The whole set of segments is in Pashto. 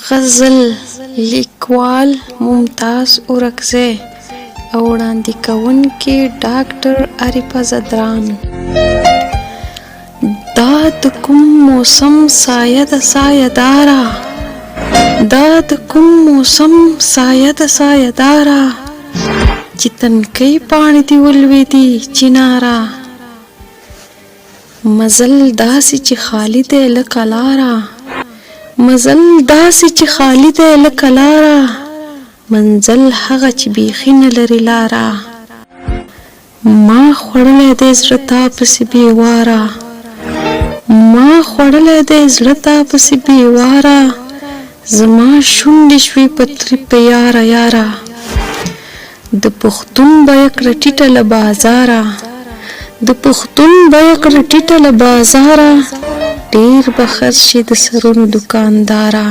غزل لیکوال ممتاز اورکزی او وړاندې کوونکی ډاکټر عارفه زدران. دا د کوم موسم سایه د سایه داره، دا د کوم موسم سایه د سایه داره، چې تنکۍ پاڼې دې ولوېدې چناره. مزل داسې چې خالي دی لکه لاره، مزل داسې چې خالي دی لکه لاره، منزل هغه چې بیخي نه لري لاره. ما خوړلی دی زړه تا پسې بې واره، ما خوړلی دی زړه تا پسې بې واره، زما شونډې شوې په تریپه یاره یاره. د پښتون بیه کړه ټیټه له بازاره، د پښتون بیه کړه ټیټه له بازاره، ډېر به خرڅ شي د سرونو دوکانداره.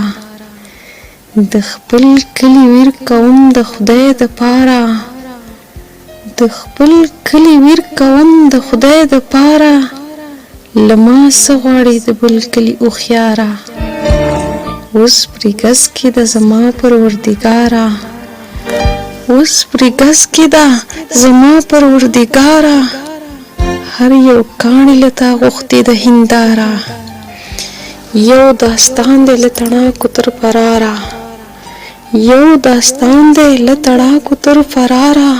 د خپل کلي ویر کوم د خدای د پاره، د خپل کلي ویر کوم د خدای د پاره، له ما څه غواړې د بل کلي هوښیاره. اوس پرې ګز کې ده زما پروردګاره، اوس پرې ګز کې ده زما پروردګاره، هر یو کاڼی له تا غوښتې د هنداره. یو داستان دی له تڼاکو تر فراره، یو داستان دی له تڼاکو تر فراره،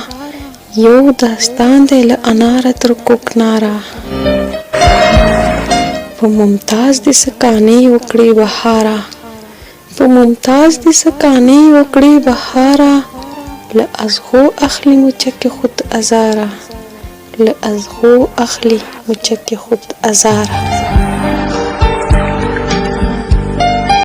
یو داستان دی له اناره تر کوکناره. په ممتاز دې سکانې وکړې بهاره، په ممتاز دې سکانې وکړې بهاره، له ازغو اخلي مچکې خود ازاره، له ازغو اخلي مچکې خود ازاره.